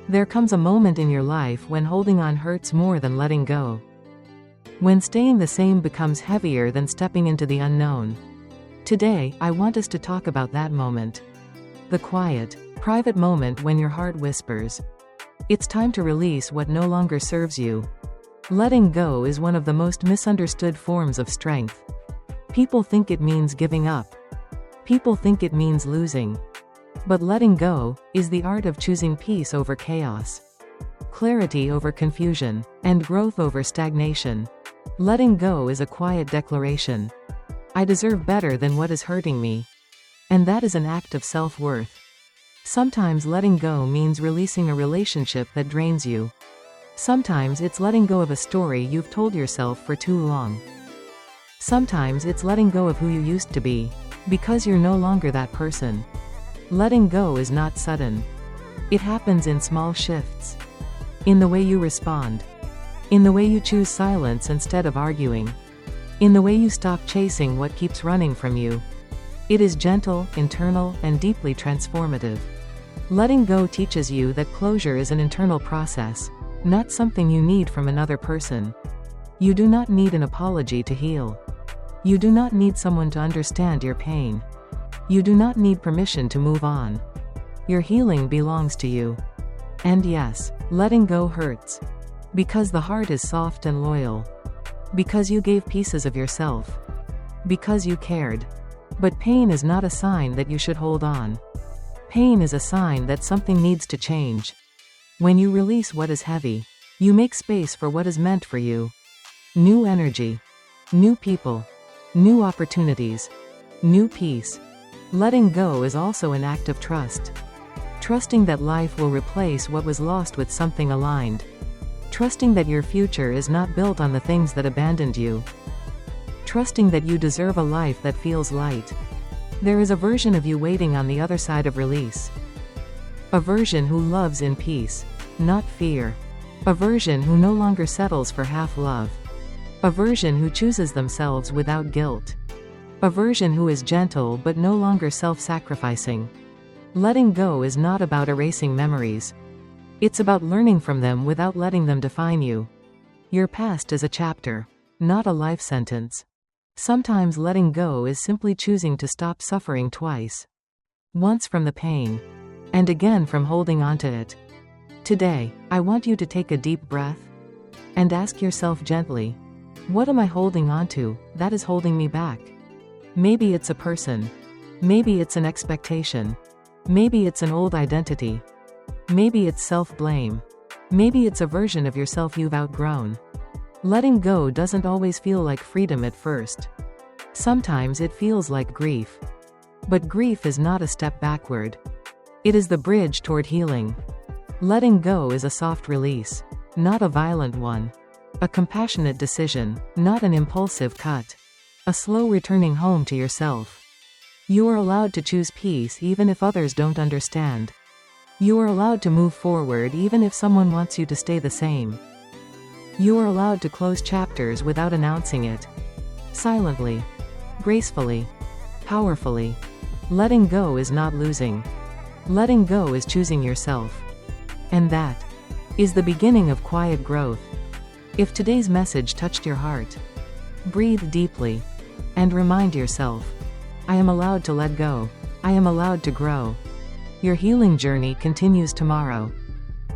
There comes a moment in your life when holding on hurts more than letting go. When staying the same becomes heavier than stepping into the unknown. Today, I want us to talk about that moment. The quiet, private moment when your heart whispers, it's time to release what no longer serves you. Letting go is one of the most misunderstood forms of strength. People think it means giving up. People think it means losing. But letting go is the art of choosing peace over chaos, clarity over confusion, and growth over stagnation. Letting go is a quiet declaration. I deserve better than what is hurting me. And that is an act of self-worth. Sometimes letting go means releasing a relationship that drains you. Sometimes it's letting go of a story you've told yourself for too long. Sometimes it's letting go of who you used to be, because you're no longer that person. Letting go is not sudden. It happens in small shifts. In the way you respond. In the way you choose silence instead of arguing. In the way you stop chasing what keeps running from you. It is gentle, internal, and deeply transformative. Letting go teaches you that closure is an internal process, not something you need from another person. You do not need an apology to heal. You do not need someone to understand your pain. You do not need permission to move on. Your healing belongs to you. And yes, letting go hurts. Because the heart is soft and loyal. Because you gave pieces of yourself. Because you cared. But pain is not a sign that you should hold on. Pain is a sign that something needs to change. When you release what is heavy, you make space for what is meant for you. New energy. New people. New opportunities. New peace. Letting go is also an act of trust. Trusting that life will replace what was lost with something aligned. Trusting that your future is not built on the things that abandoned you. Trusting that you deserve a life that feels light. There is a version of you waiting on the other side of release. A version who loves in peace, not fear. A version who no longer settles for half love. A version who chooses themselves without guilt. A version who is gentle but no longer self-sacrificing. Letting go is not about erasing memories. It's about learning from them without letting them define you. Your past is a chapter, not a life sentence. Sometimes letting go is simply choosing to stop suffering twice. Once from the pain, and again from holding onto it. Today, I want you to take a deep breath and ask yourself gently, what am I holding onto that is holding me back? Maybe it's a person. Maybe it's an expectation. Maybe it's an old identity. Maybe it's self-blame. Maybe it's a version of yourself you've outgrown. Letting go doesn't always feel like freedom at first. Sometimes it feels like grief. But grief is not a step backward. It is the bridge toward healing. Letting go is a soft release, not a violent one. A compassionate decision, not an impulsive cut. A slow returning home to yourself. You are allowed to choose peace even if others don't understand. You are allowed to move forward even if someone wants you to stay the same. You are allowed to close chapters without announcing it. Silently. Gracefully. Powerfully. Letting go is not losing. Letting go is choosing yourself. And that is the beginning of quiet growth. If today's message touched your heart, breathe deeply. And remind yourself, I am allowed to let go. I am allowed to grow. Your healing journey continues tomorrow.